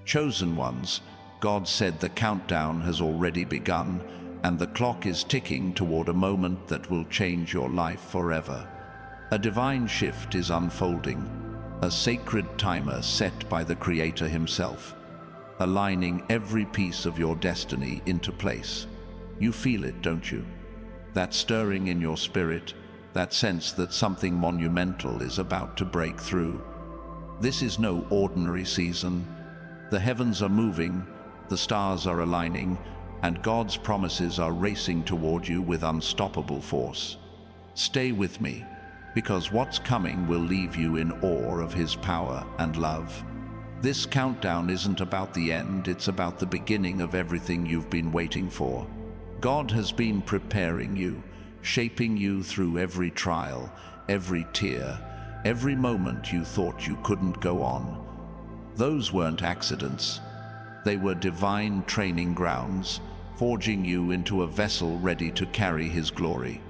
Chosen ones, God said the countdown has already begun, and the clock is ticking toward a moment that will change your life forever. A divine shift is unfolding, a sacred timer set by the Creator himself, aligning every piece of your destiny into place. You feel it, don't you? That stirring in your spirit, that sense that something monumental is about to break through. This is no ordinary season. The heavens are moving, the stars are aligning, and God's promises are racing toward you with unstoppable force. Stay with me, because what's coming will leave you in awe of His power and love. This countdown isn't about the end, it's about the beginning of everything you've been waiting for. God has been preparing you, shaping you through every trial, every tear, every moment you thought you couldn't go on. Those weren't accidents. They were divine training grounds, forging you into a vessel ready to carry His glory.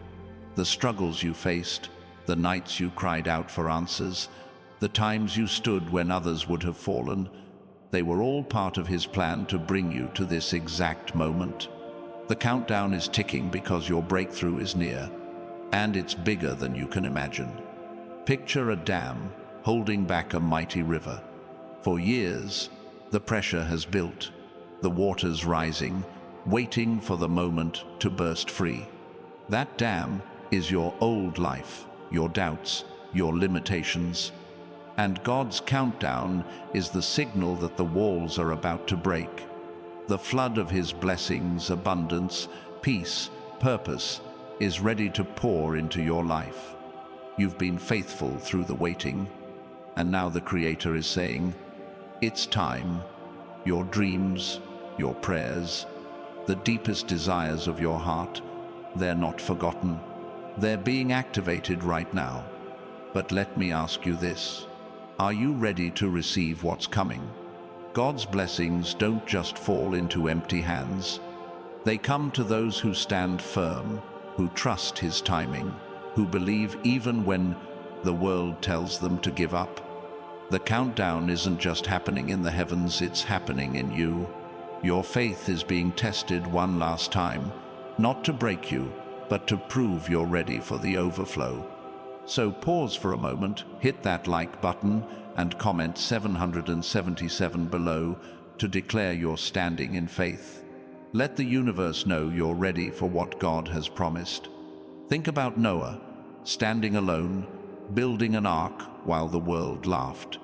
The struggles you faced, the nights you cried out for answers, the times you stood when others would have fallen, they were all part of His plan to bring you to this exact moment. The countdown is ticking because your breakthrough is near, and it's bigger than you can imagine. Picture a dam holding back a mighty river. For years, the pressure has built, the waters rising, waiting for the moment to burst free. That dam is your old life, your doubts, your limitations. And God's countdown is the signal that the walls are about to break. The flood of His blessings, abundance, peace, purpose is ready to pour into your life. You've been faithful through the waiting, and now the Creator is saying, it's time. Your dreams, your prayers, the deepest desires of your heart, they're not forgotten. They're being activated right now. But let me ask you this. Are you ready to receive what's coming? God's blessings don't just fall into empty hands. They come to those who stand firm, who trust His timing, who believe even when the world tells them to give up. The countdown isn't just happening in the heavens, it's happening in you. Your faith is being tested one last time, not to break you, but to prove you're ready for the overflow. So pause for a moment, hit that like button, and comment 777 below to declare you're standing in faith. Let the universe know you're ready for what God has promised. Think about Noah, standing alone, building an ark while the world laughed.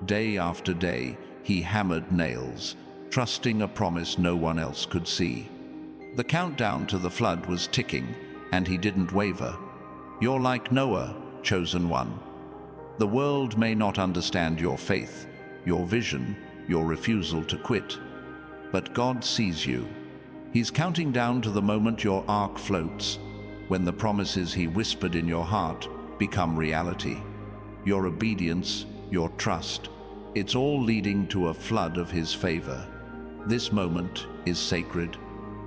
Day after day, he hammered nails, trusting a promise no one else could see. The countdown to the flood was ticking, and he didn't waver. You're like Noah, chosen one. The world may not understand your faith, your vision, your refusal to quit, but God sees you. He's counting down to the moment your ark floats, when the promises He whispered in your heart become reality. Your obedience, your trust, it's all leading to a flood of His favor. This moment is sacred.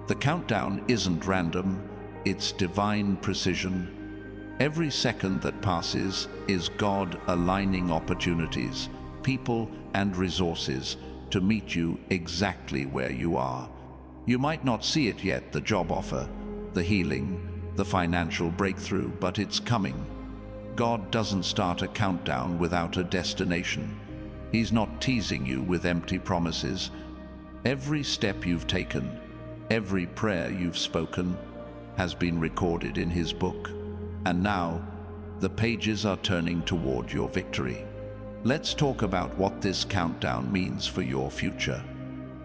The countdown isn't random, it's divine precision. Every second that passes is God aligning opportunities, people, and resources to meet you exactly where you are. You might not see it yet, the job offer, the healing, the financial breakthrough, but it's coming. God doesn't start a countdown without a destination. He's not teasing you with empty promises. Every step you've taken, every prayer you've spoken, has been recorded in His book. And now, the pages are turning toward your victory. Let's talk about what this countdown means for your future.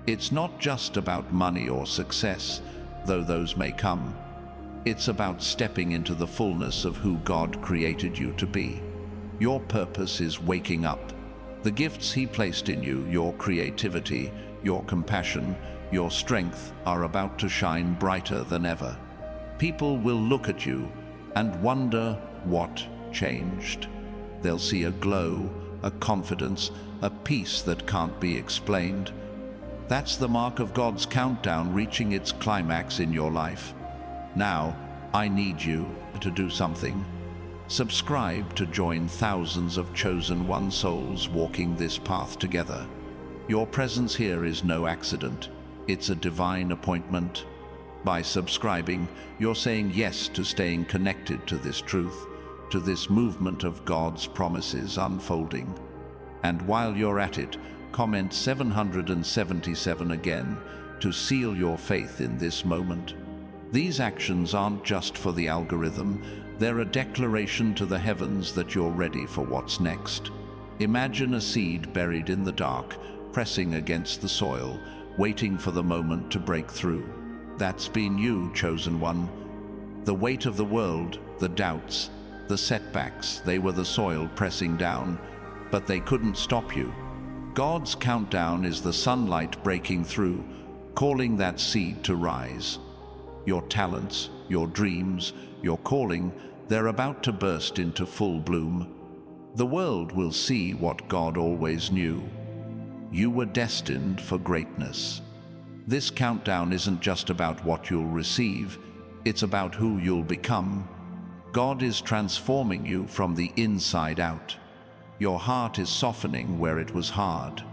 It's not just about money or success, though those may come. It's about stepping into the fullness of who God created you to be. Your purpose is waking up. The gifts He placed in you, your creativity, your compassion, your strength, are about to shine brighter than ever. People will look at you and wonder what changed. They'll see a glow, a confidence, a peace that can't be explained. That's the mark of God's countdown reaching its climax in your life. Now, I need you to do something. Subscribe to join thousands of chosen one souls walking this path together. Your presence here is no accident. It's a divine appointment. By subscribing, you're saying yes to staying connected to this truth, to this movement of God's promises unfolding. And while you're at it, comment 777 again to seal your faith in this moment. These actions aren't just for the algorithm, they're a declaration to the heavens that you're ready for what's next. Imagine a seed buried in the dark, pressing against the soil, waiting for the moment to break through. That's been you, chosen one. The weight of the world, the doubts, the setbacks, they were the soil pressing down, but they couldn't stop you. God's countdown is the sunlight breaking through, calling that seed to rise. Your talents, your dreams, your calling, they're about to burst into full bloom. The world will see what God always knew. You were destined for greatness. This countdown isn't just about what you'll receive, it's about who you'll become. God is transforming you from the inside out. Your heart is softening where it was hard.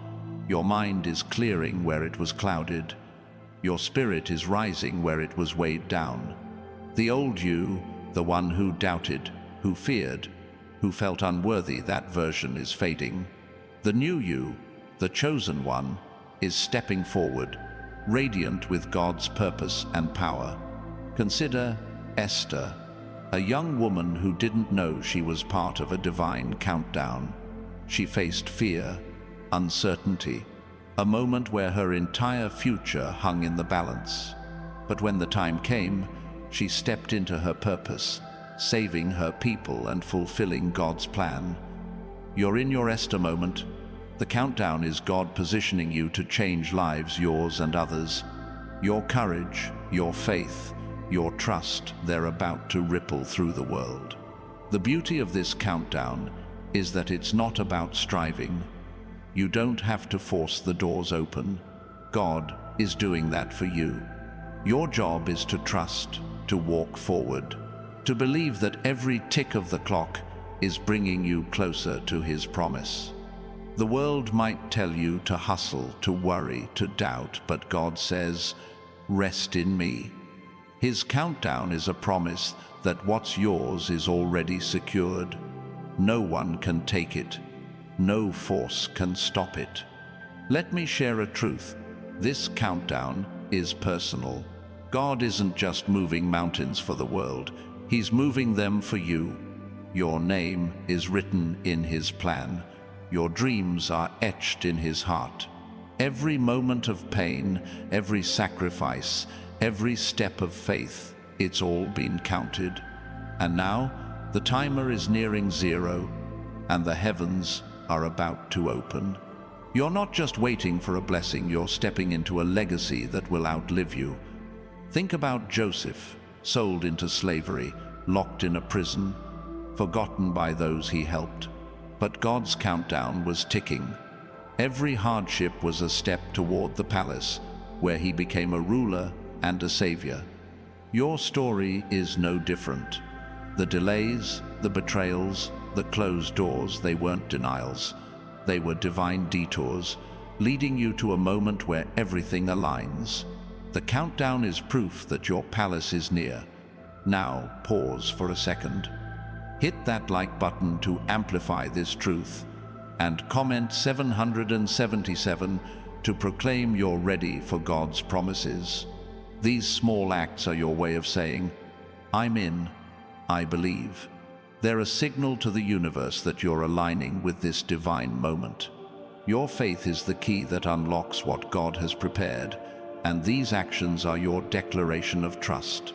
Your mind is clearing where it was clouded. Your spirit is rising where it was weighed down. The old you, the one who doubted, who feared, who felt unworthy, that version is fading. The new you, the chosen one, is stepping forward, radiant with God's purpose and power. Consider Esther, a young woman who didn't know she was part of a divine countdown. She faced fear, uncertainty, a moment where her entire future hung in the balance. But when the time came, she stepped into her purpose, saving her people and fulfilling God's plan. You're in your Esther moment. The countdown is God positioning you to change lives, yours and others. Your courage, your faith, your trust, they're about to ripple through the world. The beauty of this countdown is that it's not about striving. You don't have to force the doors open. God is doing that for you. Your job is to trust, to walk forward, to believe that every tick of the clock is bringing you closer to His promise. The world might tell you to hustle, to worry, to doubt, but God says, rest in me. His countdown is a promise that what's yours is already secured. No one can take it. No force can stop it. Let me share a truth. This countdown is personal. God isn't just moving mountains for the world. He's moving them for you. Your name is written in His plan. Your dreams are etched in His heart. Every moment of pain, every sacrifice, every step of faith, it's all been counted. And now, the timer is nearing zero, and the heavens are about to open. You're not just waiting for a blessing, you're stepping into a legacy that will outlive you. Think about Joseph, sold into slavery, locked in a prison, forgotten by those he helped. But God's countdown was ticking. Every hardship was a step toward the palace, where he became a ruler and a savior. Your story is no different. The delays, the betrayals, the closed doors, they weren't denials. They were divine detours, leading you to a moment where everything aligns. The countdown is proof that your palace is near. Now, pause for a second. Hit that like button to amplify this truth, and comment 777 to proclaim you're ready for God's promises. These small acts are your way of saying, I'm in, I believe. They're a signal to the universe that you're aligning with this divine moment. Your faith is the key that unlocks what God has prepared, and these actions are your declaration of trust.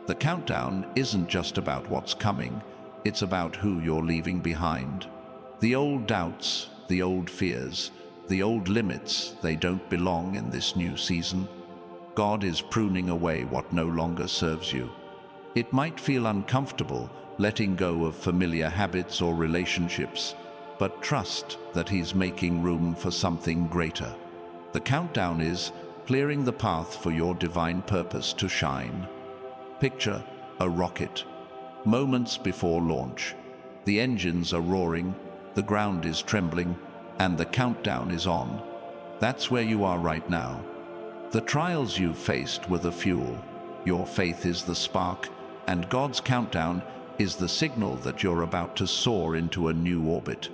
The countdown isn't just about what's coming, it's about who you're leaving behind. The old doubts, the old fears, the old limits, they don't belong in this new season. God is pruning away what no longer serves you. It might feel uncomfortable, letting go of familiar habits or relationships, but trust that He's making room for something greater. The countdown is clearing the path for your divine purpose to shine. Picture a rocket. Moments before launch, the engines are roaring, the ground is trembling, and the countdown is on. That's where you are right now. The trials you've faced were the fuel. Your faith is the spark, and God's countdown is the signal that you're about to soar into a new orbit.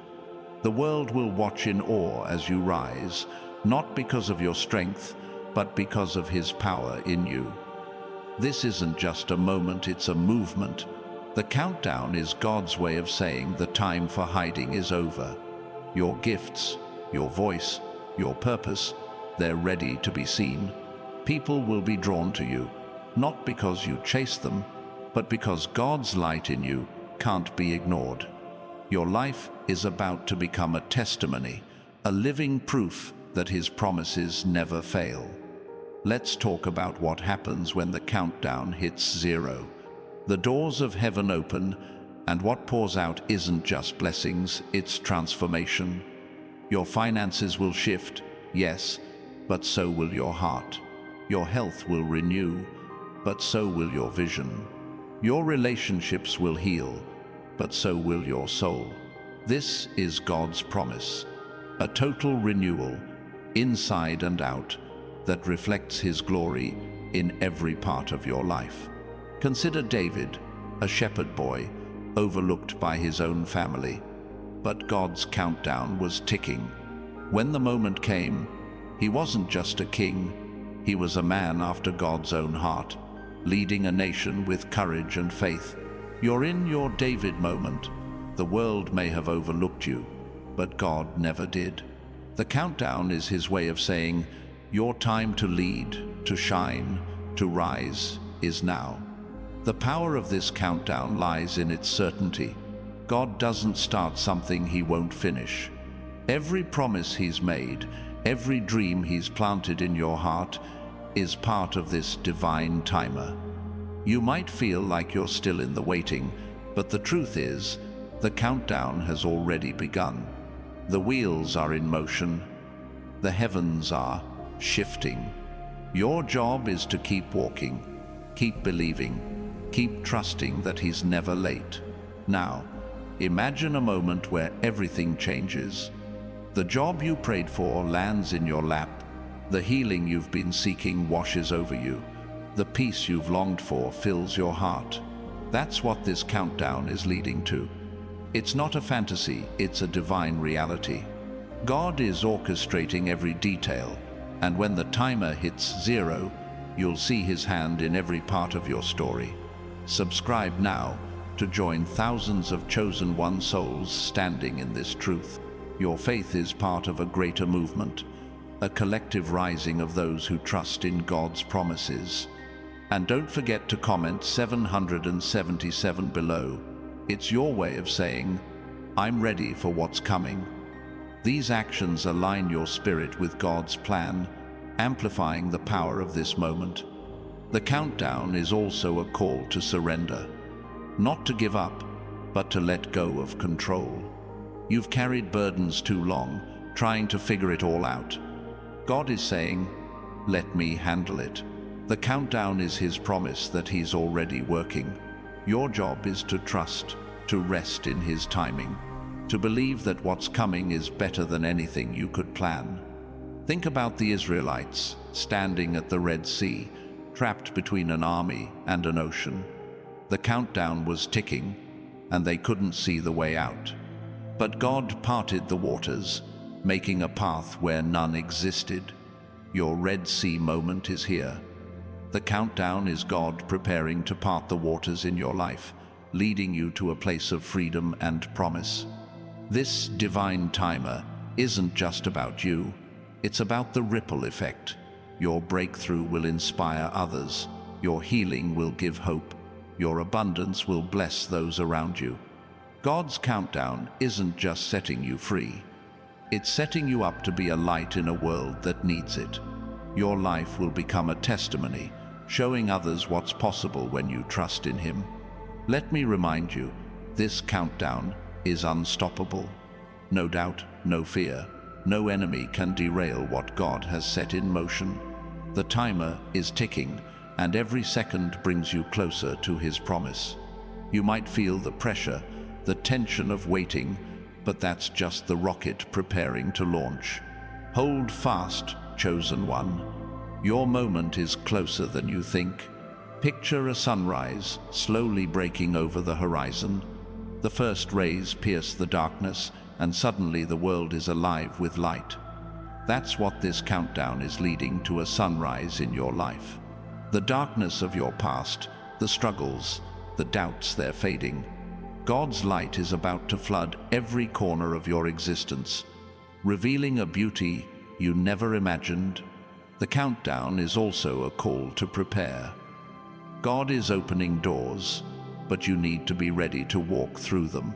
The world will watch in awe as you rise, not because of your strength, but because of His power in you. This isn't just a moment, it's a movement. The countdown is God's way of saying the time for hiding is over. Your gifts, your voice, your purpose, they're ready to be seen. People will be drawn to you, not because you chase them, but because God's light in you can't be ignored. Your life is about to become a testimony, a living proof that His promises never fail. Let's talk about what happens when the countdown hits 0. The doors of heaven open, and what pours out isn't just blessings, it's transformation. Your finances will shift, yes, but so will your heart. Your health will renew, but so will your vision. Your relationships will heal, but so will your soul. This is God's promise, a total renewal, inside and out, that reflects His glory in every part of your life. Consider David, a shepherd boy, overlooked by his own family. But God's countdown was ticking. When the moment came, he wasn't just a king, he was a man after God's own heart, leading a nation with courage and faith. You're in your David moment. The world may have overlooked you, but God never did. The countdown is His way of saying, your time to lead, to shine, to rise is now. The power of this countdown lies in its certainty. God doesn't start something He won't finish. Every promise He's made, every dream He's planted in your heart is part of this divine timer. You might feel like you're still in the waiting, but the truth is, the countdown has already begun. The wheels are in motion. The heavens are shifting. Your job is to keep walking, keep believing, keep trusting that He's never late. Now, imagine a moment where everything changes. The job you prayed for lands in your lap. The healing you've been seeking washes over you. The peace you've longed for fills your heart. That's what this countdown is leading to. It's not a fantasy, it's a divine reality. God is orchestrating every detail, and when the timer hits 0, you'll see His hand in every part of your story. Subscribe now to join thousands of chosen one souls standing in this truth. Your faith is part of a greater movement, a collective rising of those who trust in God's promises. And don't forget to comment 777 below. It's your way of saying, I'm ready for what's coming. These actions align your spirit with God's plan, amplifying the power of this moment. The countdown is also a call to surrender, not to give up, but to let go of control. You've carried burdens too long, trying to figure it all out. God is saying, let me handle it. The countdown is His promise that He's already working. Your job is to trust, to rest in His timing, to believe that what's coming is better than anything you could plan. Think about the Israelites standing at the Red Sea, trapped between an army and an ocean. The countdown was ticking, and they couldn't see the way out. But God parted the waters, making a path where none existed. Your Red Sea moment is here. The countdown is God preparing to part the waters in your life, leading you to a place of freedom and promise. This divine timer isn't just about you, it's about the ripple effect. Your breakthrough will inspire others, your healing will give hope, your abundance will bless those around you. God's countdown isn't just setting you free, it's setting you up to be a light in a world that needs it. Your life will become a testimony, showing others what's possible when you trust in Him. Let me remind you, this countdown is unstoppable. No doubt, no fear, no enemy can derail what God has set in motion. The timer is ticking, and every second brings you closer to His promise. You might feel the pressure, the tension of waiting, but that's just the rocket preparing to launch. Hold fast, chosen one. Your moment is closer than you think. Picture a sunrise slowly breaking over the horizon. The first rays pierce the darkness, and suddenly the world is alive with light. That's what this countdown is leading to: a sunrise in your life. The darkness of your past, the struggles, the doubts, they're fading. God's light is about to flood every corner of your existence, revealing a beauty you never imagined. The countdown is also a call to prepare. God is opening doors, but you need to be ready to walk through them.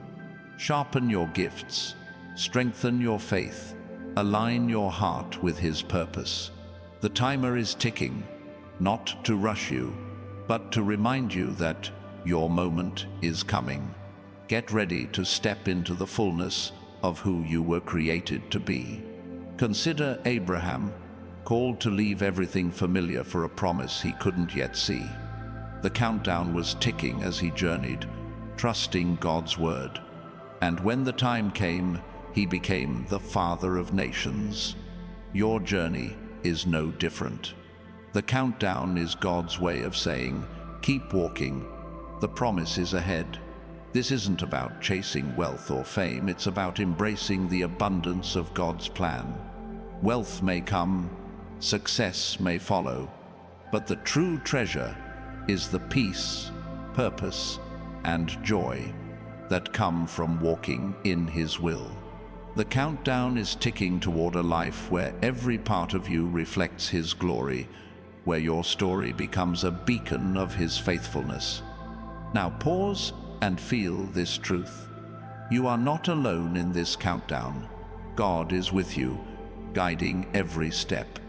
Sharpen your gifts, strengthen your faith, align your heart with His purpose. The timer is ticking, not to rush you, but to remind you that your moment is coming. Get ready to step into the fullness of who you were created to be. Consider Abraham, called to leave everything familiar for a promise he couldn't yet see. The countdown was ticking as he journeyed, trusting God's word. And when the time came, he became the father of nations. Your journey is no different. The countdown is God's way of saying, keep walking. The promise is ahead. This isn't about chasing wealth or fame, it's about embracing the abundance of God's plan. Wealth may come, success may follow, but the true treasure is the peace, purpose, and joy that come from walking in His will. The countdown is ticking toward a life where every part of you reflects His glory, where your story becomes a beacon of His faithfulness. Now pause and feel this truth. You are not alone in this countdown. God is with you, guiding every step.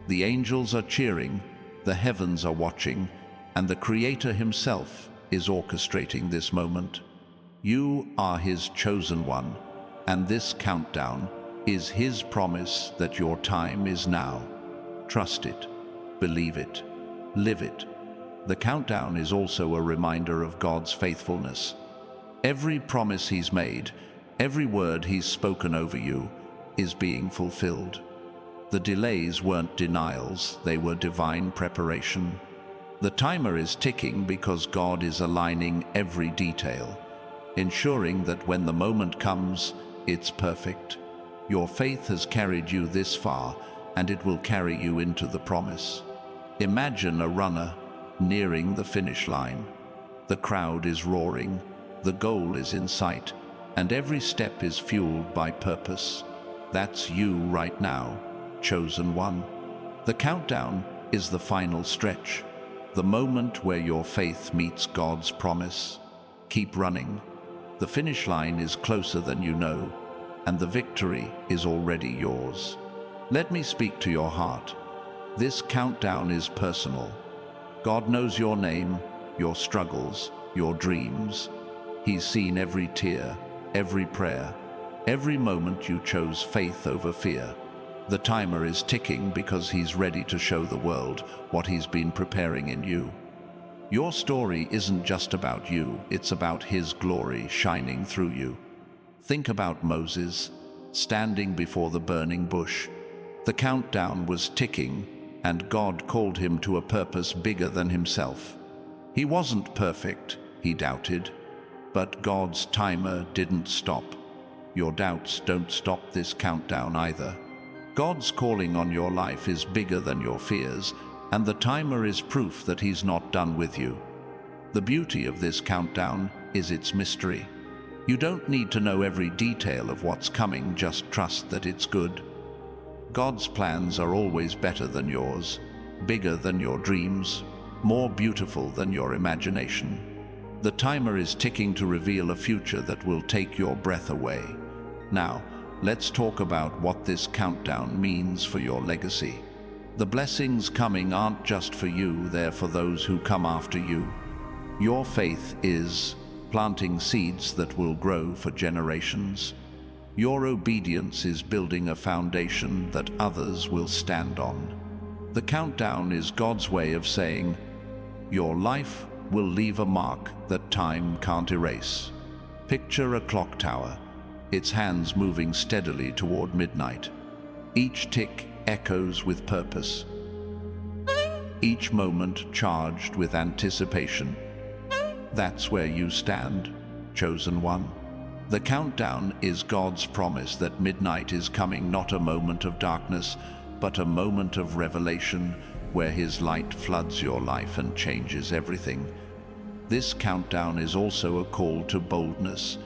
The angels are cheering, the heavens are watching, and the Creator Himself is orchestrating this moment. You are His chosen one, and this countdown is His promise that your time is now. Trust it, believe it, live it. The countdown is also a reminder of God's faithfulness. Every promise He's made, every word He's spoken over you, is being fulfilled. The delays weren't denials, they were divine preparation. The timer is ticking because God is aligning every detail, ensuring that when the moment comes, it's perfect. Your faith has carried you this far, and it will carry you into the promise. Imagine a runner nearing the finish line. The crowd is roaring, the goal is in sight, and every step is fueled by purpose. That's you right now, chosen one. The countdown is the final stretch, the moment where your faith meets God's promise. Keep running. The finish line is closer than you know, and the victory is already yours. Let me speak to your heart. This countdown is personal. God knows your name, your struggles, your dreams. He's seen every tear, every prayer, every moment you chose faith over fear. The timer is ticking because He's ready to show the world what He's been preparing in you. Your story isn't just about you, it's about His glory shining through you. Think about Moses, standing before the burning bush. The countdown was ticking, and God called him to a purpose bigger than himself. He wasn't perfect, he doubted, but God's timer didn't stop. Your doubts don't stop this countdown either. God's calling on your life is bigger than your fears, and the timer is proof that He's not done with you. The beauty of this countdown is its mystery. You don't need to know every detail of what's coming, just trust that it's good. God's plans are always better than yours, bigger than your dreams, more beautiful than your imagination. The timer is ticking to reveal a future that will take your breath away. Now, let's talk about what this countdown means for your legacy. The blessings coming aren't just for you, they're for those who come after you. Your faith is planting seeds that will grow for generations. Your obedience is building a foundation that others will stand on. The countdown is God's way of saying, your life will leave a mark that time can't erase. Picture a clock tower, its hands moving steadily toward midnight. Each tick echoes with purpose, each moment charged with anticipation. That's where you stand, chosen one. The countdown is God's promise that midnight is coming, not a moment of darkness, but a moment of revelation where His light floods your life and changes everything. This countdown is also a call to boldness.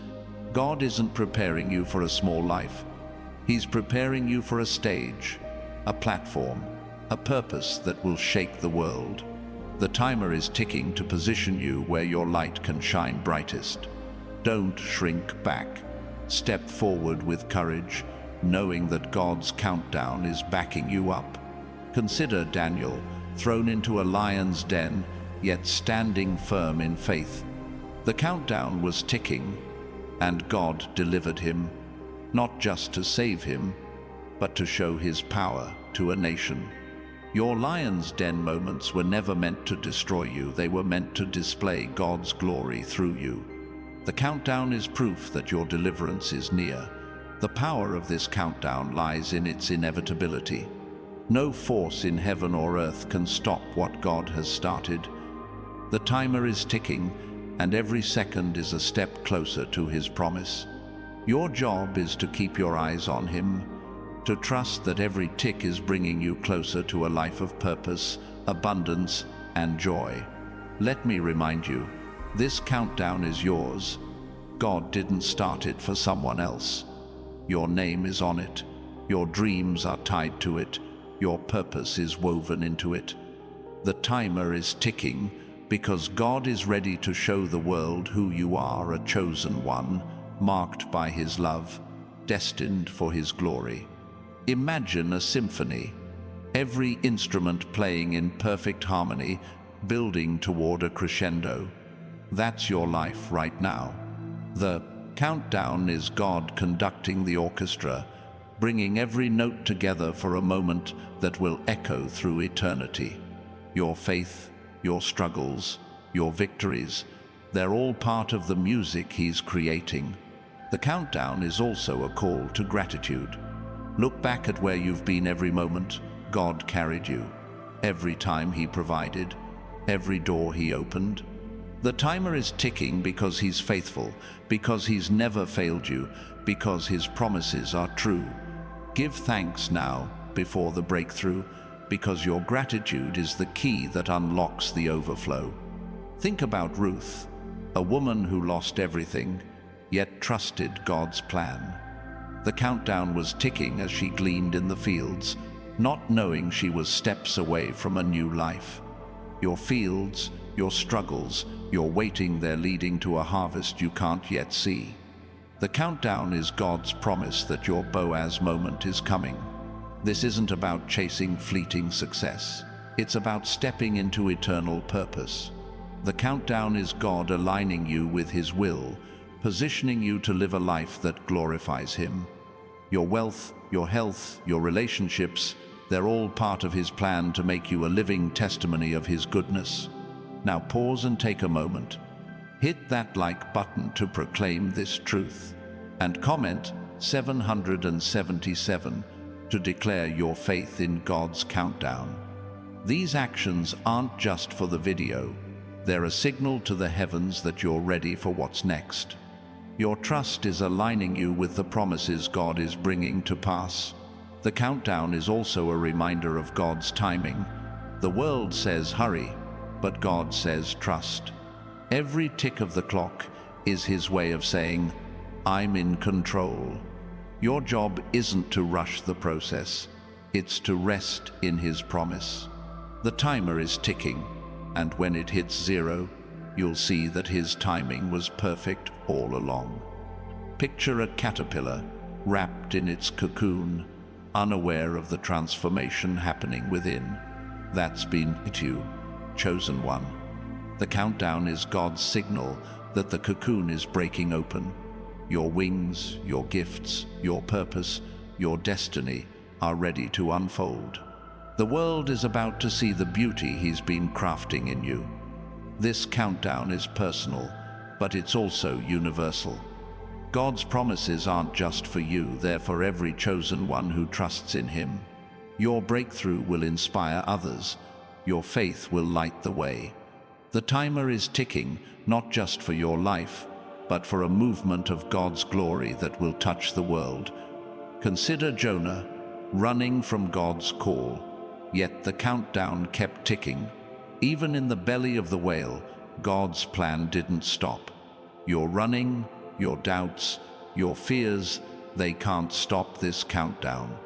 God isn't preparing you for a small life. He's preparing you for a stage, a platform, a purpose that will shake the world. The timer is ticking to position you where your light can shine brightest. Don't shrink back. Step forward with courage, knowing that God's countdown is backing you up. Consider Daniel, thrown into a lion's den, yet standing firm in faith. The countdown was ticking, and God delivered him, not just to save him, but to show His power to a nation. Your lion's den moments were never meant to destroy you. They were meant to display God's glory through you. The countdown is proof that your deliverance is near. The power of this countdown lies in its inevitability. No force in heaven or earth can stop what God has started. The timer is ticking, and every second is a step closer to His promise. Your job is to keep your eyes on Him, to trust that every tick is bringing you closer to a life of purpose, abundance, and joy. Let me remind you, this countdown is yours. God didn't start it for someone else. Your name is on it. Your dreams are tied to it. Your purpose is woven into it. The timer is ticking because God is ready to show the world who you are, a chosen one, marked by His love, destined for His glory. Imagine a symphony, every instrument playing in perfect harmony, building toward a crescendo. That's your life right now. The countdown is God conducting the orchestra, bringing every note together for a moment that will echo through eternity. Your faith, your struggles, your victories, they're all part of the music He's creating. The countdown is also a call to gratitude. Look back at where you've been. Every moment God carried you, every time He provided, every door He opened. The timer is ticking because He's faithful, because He's never failed you, because His promises are true. Give thanks now before the breakthrough, because your gratitude is the key that unlocks the overflow. Think about Ruth, a woman who lost everything, yet trusted God's plan. The countdown was ticking as she gleaned in the fields, not knowing she was steps away from a new life. Your fields, your struggles, your waiting, they're leading to a harvest you can't yet see. The countdown is God's promise that your Boaz moment is coming. This isn't about chasing fleeting success. It's about stepping into eternal purpose. The countdown is God aligning you with His will, positioning you to live a life that glorifies Him. Your wealth, your health, your relationships, they're all part of His plan to make you a living testimony of His goodness. Now pause and take a moment. Hit that like button to proclaim this truth, and comment 777 to declare your faith in God's countdown. These actions aren't just for the video. They're a signal to the heavens that you're ready for what's next. Your trust is aligning you with the promises God is bringing to pass. The countdown is also a reminder of God's timing. The world says hurry, but God says trust. Every tick of the clock is His way of saying, I'm in control. Your job isn't to rush the process. It's to rest in His promise. The timer is ticking, and when it hits 0, you'll see that His timing was perfect all along. Picture a caterpillar wrapped in its cocoon, unaware of the transformation happening within. That's been you, chosen one. The countdown is God's signal that the cocoon is breaking open. Your wings, your gifts, your purpose, your destiny are ready to unfold. The world is about to see the beauty He's been crafting in you. This countdown is personal, but it's also universal. God's promises aren't just for you, they're for every chosen one who trusts in Him. Your breakthrough will inspire others. Your faith will light the way. The timer is ticking, not just for your life, but for a movement of God's glory that will touch the world. Consider Jonah, running from God's call, yet the countdown kept ticking. Even in the belly of the whale, God's plan didn't stop. Your running, your doubts, your fears, they can't stop this countdown.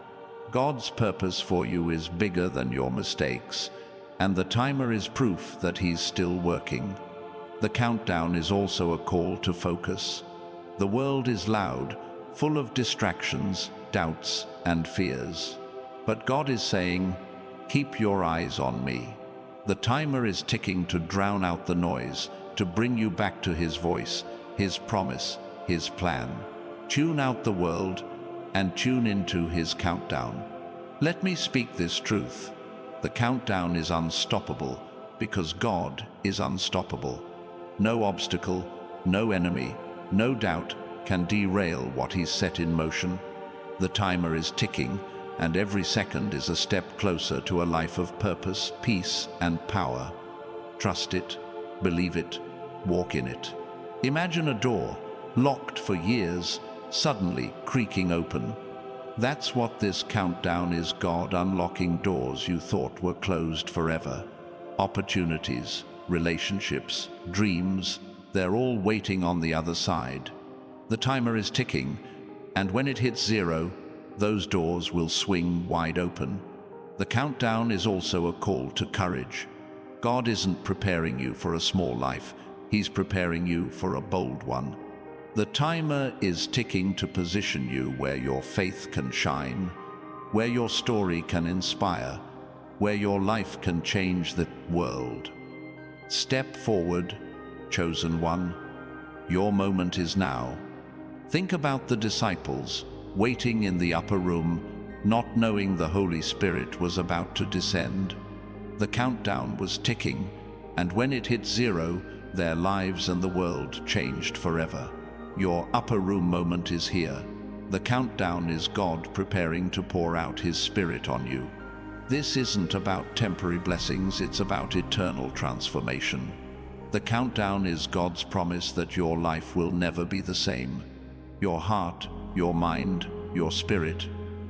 God's purpose for you is bigger than your mistakes, and the timer is proof that He's still working. The countdown is also a call to focus. The world is loud, full of distractions, doubts, and fears. But God is saying, keep your eyes on me. The timer is ticking to drown out the noise, to bring you back to His voice, His promise, His plan. Tune out the world and tune into His countdown. Let me speak this truth. The countdown is unstoppable because God is unstoppable. No obstacle, no enemy, no doubt can derail what He's set in motion. The timer is ticking, and every second is a step closer to a life of purpose, peace, and power. Trust it, believe it, walk in it. Imagine a door, locked for years, suddenly creaking open. That's what this countdown is, God unlocking doors you thought were closed forever. Opportunities, relationships, dreams, they're all waiting on the other side. The timer is ticking, and when it hits 0, those doors will swing wide open. The countdown is also a call to courage. God isn't preparing you for a small life, He's preparing you for a bold one. The timer is ticking to position you where your faith can shine, where your story can inspire, where your life can change the world. Step forward, chosen one. Your moment is now. Think about the disciples, waiting in the upper room, not knowing the Holy Spirit was about to descend. The countdown was ticking, and when it hit 0, their lives and the world changed forever. Your upper room moment is here. The countdown is God preparing to pour out His Spirit on you. This isn't about temporary blessings, it's about eternal transformation. The countdown is God's promise that your life will never be the same. Your heart, your mind, your spirit,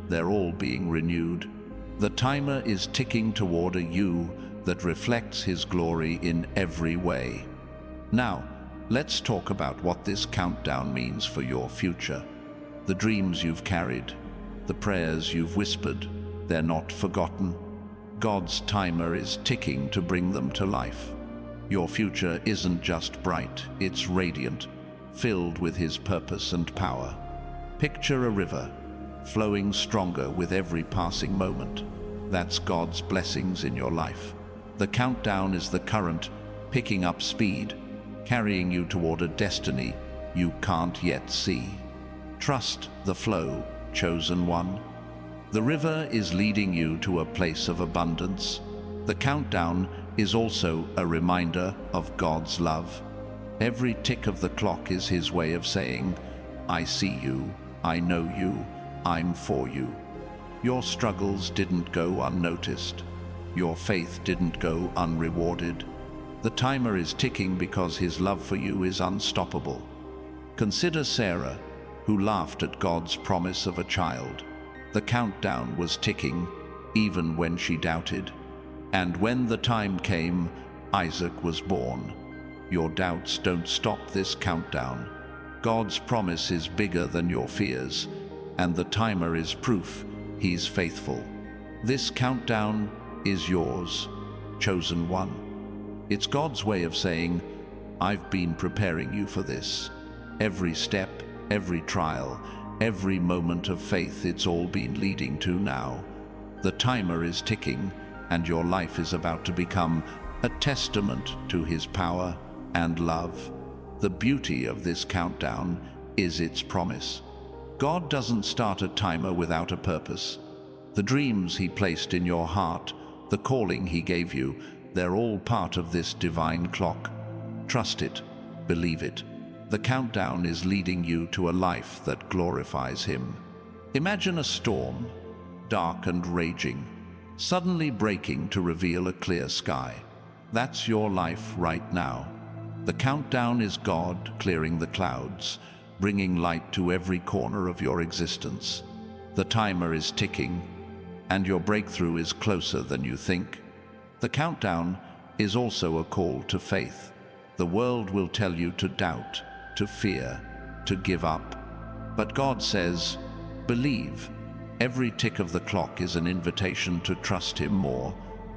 they're all being renewed. The timer is ticking toward a you that reflects His glory in every way. Now, let's talk about what this countdown means for your future. The dreams you've carried, the prayers you've whispered, they're not forgotten. God's timer is ticking to bring them to life. Your future isn't just bright, it's radiant, filled with His purpose and power. Picture a river, flowing stronger with every passing moment. That's God's blessings in your life. The countdown is the current, picking up speed, carrying you toward a destiny you can't yet see. Trust the flow, chosen one. The river is leading you to a place of abundance. The countdown is also a reminder of God's love. Every tick of the clock is His way of saying, I see you, I know you, I'm for you. Your struggles didn't go unnoticed. Your faith didn't go unrewarded. The timer is ticking because His love for you is unstoppable. Consider Sarah, who laughed at God's promise of a child. The countdown was ticking, even when she doubted. And when the time came, Isaac was born. Your doubts don't stop this countdown. God's promise is bigger than your fears, and the timer is proof He's faithful. This countdown is yours, chosen one. It's God's way of saying, I've been preparing you for this. Every step, every trial, every moment of faith, it's all been leading to now. The timer is ticking, and your life is about to become a testament to His power and love. The beauty of this countdown is its promise. God doesn't start a timer without a purpose. The dreams He placed in your heart, the calling He gave you, they're all part of this divine clock. Trust it, believe it, The countdown is leading you to a life that glorifies Him. Imagine a storm, dark and raging, suddenly breaking to reveal a clear sky. That's your life right now. The countdown is God clearing the clouds, bringing light to every corner of your existence. The timer is ticking, and your breakthrough is closer than you think. The countdown is also a call to faith. The world will tell you to doubt, to fear, to give up. But God says, believe. Every tick of the clock is an invitation to trust Him more,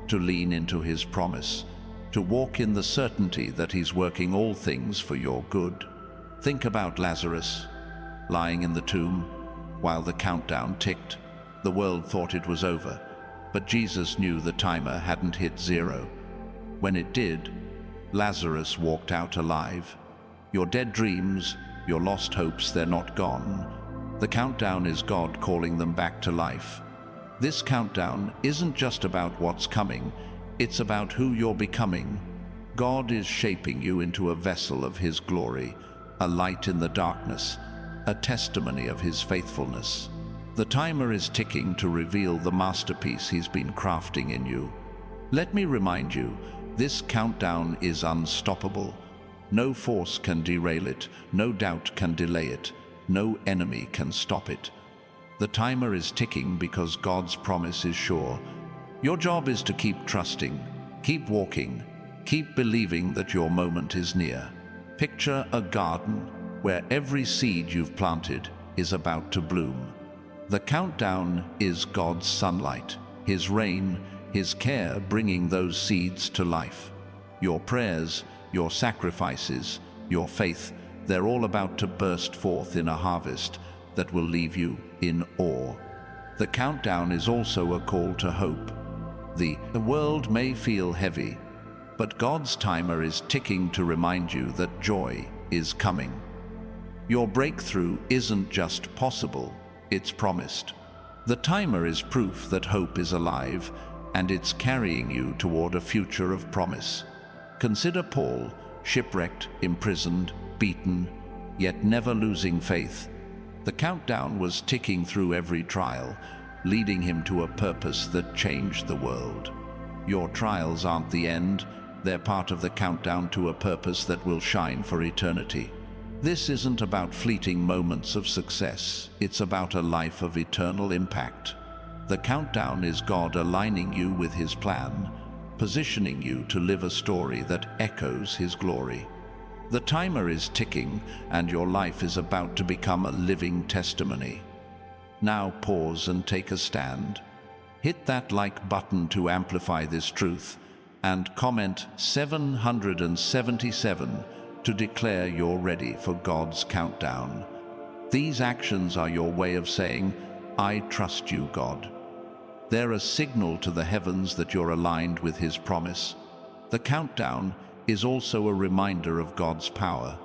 to lean into His promise, to walk in the certainty that He's working all things for your good. Think about Lazarus, lying in the tomb, while the countdown ticked. The world thought it was over, but Jesus knew the timer hadn't hit zero. When it did, Lazarus walked out alive. Your dead dreams, your lost hopes, they're not gone. The countdown is God calling them back to life. This countdown isn't just about what's coming, it's about who you're becoming. God is shaping you into a vessel of His glory, a light in the darkness, a testimony of His faithfulness. The timer is ticking to reveal the masterpiece He's been crafting in you. Let me remind you, this countdown is unstoppable. No force can derail it, no doubt can delay it, no enemy can stop it. The timer is ticking because God's promise is sure. Your job is to keep trusting, keep walking, keep believing that your moment is near. Picture a garden where every seed you've planted is about to bloom. The countdown is God's sunlight, His rain, His care bringing those seeds to life. Your prayers, your sacrifices, your faith, they're all about to burst forth in a harvest that will leave you in awe. The countdown is also a call to hope. The world may feel heavy, but God's timer is ticking to remind you that joy is coming. Your breakthrough isn't just possible, it's promised. The timer is proof that hope is alive, and it's carrying you toward a future of promise. Consider Paul, shipwrecked, imprisoned, beaten, yet never losing faith. The countdown was ticking through every trial, leading him to a purpose that changed the world. Your trials aren't the end, they're part of the countdown to a purpose that will shine for eternity. This isn't about fleeting moments of success, it's about a life of eternal impact. The countdown is God aligning you with His plan, positioning you to live a story that echoes His glory. The timer is ticking, and your life is about to become a living testimony. Now pause and take a stand. Hit that like button to amplify this truth, and comment 777 to declare you're ready for God's countdown. These actions are your way of saying, I trust you, God. They're a signal to the heavens that you're aligned with His promise. The countdown is also a reminder of God's power.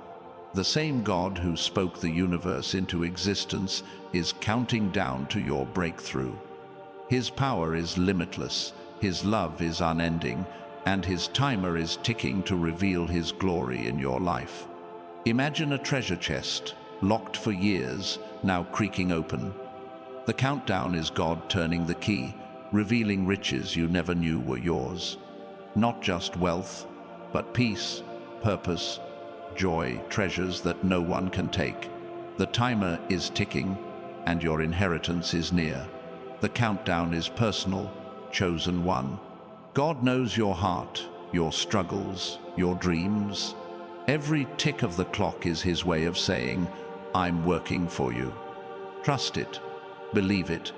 The same God who spoke the universe into existence is counting down to your breakthrough. His power is limitless, His love is unending, and His timer is ticking to reveal His glory in your life. Imagine a treasure chest, locked for years, now creaking open. The countdown is God turning the key, revealing riches you never knew were yours. Not just wealth, but peace, purpose, joy, treasures that no one can take. The timer is ticking, and your inheritance is near. The countdown is personal, chosen one. God knows your heart, your struggles, your dreams. Every tick of the clock is His way of saying, I'm working for you. Trust it. Believe it.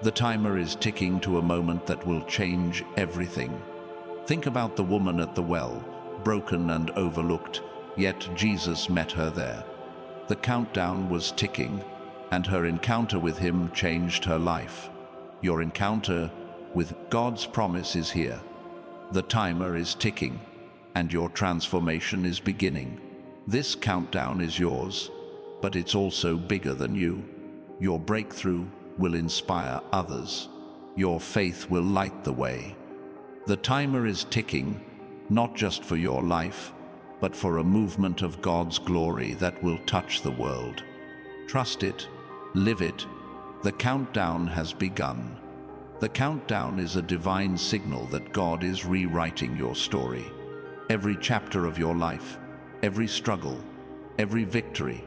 The timer is ticking to a moment that will change everything. Think about the woman at the well, broken and overlooked, yet Jesus met her there. The countdown was ticking, and her encounter with Him changed her life. Your encounter with God's promise is here. The timer is ticking, and your transformation is beginning. This countdown is yours, but it's also bigger than you. Your breakthrough will inspire others. Your faith will light the way. The timer is ticking, not just for your life, but for a movement of God's glory that will touch the world. Trust it, live it. The countdown has begun. The countdown is a divine signal that God is rewriting your story. Every chapter of your life, every struggle, every victory,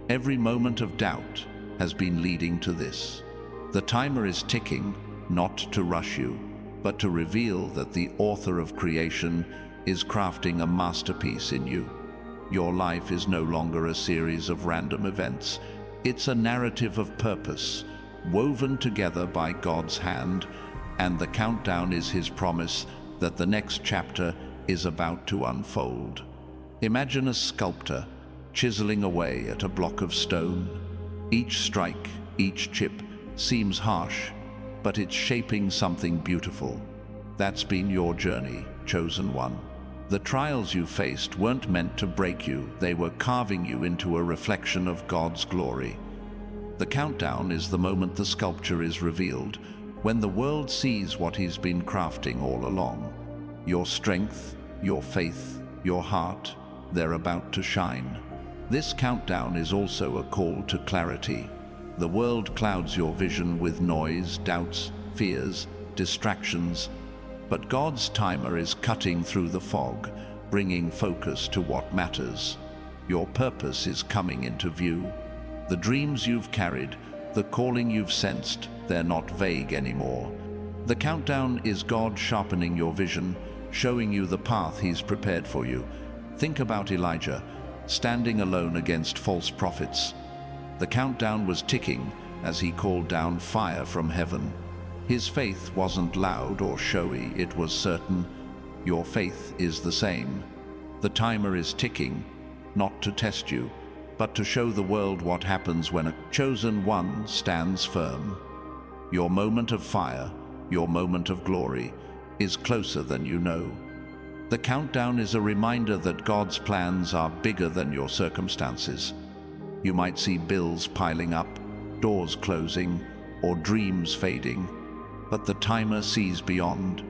every moment of doubt has been leading to this. The timer is ticking, not to rush you, but to reveal that the author of creation is crafting a masterpiece in you. Your life is no longer a series of random events. It's a narrative of purpose, woven together by God's hand, and the countdown is His promise that the next chapter is about to unfold. Imagine a sculptor chiseling away at a block of stone. Each strike, each chip seems harsh, but it's shaping something beautiful. That's been your journey, chosen one. The trials you faced weren't meant to break you, they were carving you into a reflection of God's glory. The countdown is the moment the sculpture is revealed, when the world sees what He's been crafting all along. Your strength, your faith, your heart, they're about to shine. This countdown is also a call to clarity. The world clouds your vision with noise, doubts, fears, distractions, but God's timer is cutting through the fog, bringing focus to what matters. Your purpose is coming into view. The dreams you've carried, the calling you've sensed, they're not vague anymore. The countdown is God sharpening your vision, showing you the path He's prepared for you. Think about Elijah, standing alone against false prophets. The countdown was ticking as he called down fire from heaven. His faith wasn't loud or showy, it was certain. Your faith is the same. The timer is ticking, not to test you, but to show the world what happens when a chosen one stands firm. Your moment of fire, your moment of glory, is closer than you know. The countdown is a reminder that God's plans are bigger than your circumstances. You might see bills piling up, doors closing, or dreams fading, but the timer sees beyond.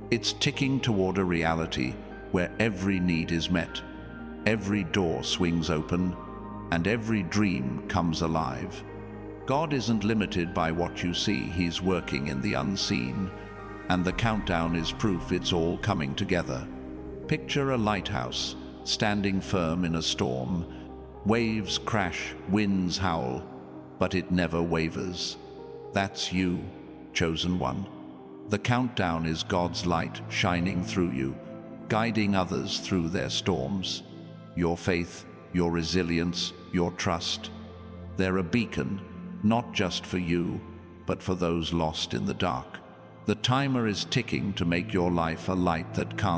It's ticking toward a reality where every need is met, every door swings open, and every dream comes alive. God isn't limited by what you see, He's working in the unseen, and the countdown is proof it's all coming together. Picture a lighthouse, standing firm in a storm. Waves crash, winds howl, but it never wavers. That's you, chosen one. The countdown is God's light shining through you, guiding others through their storms. Your faith, your resilience, your trust, they're a beacon, not just for you, but for those lost in the dark. The timer is ticking to make your life a light that can't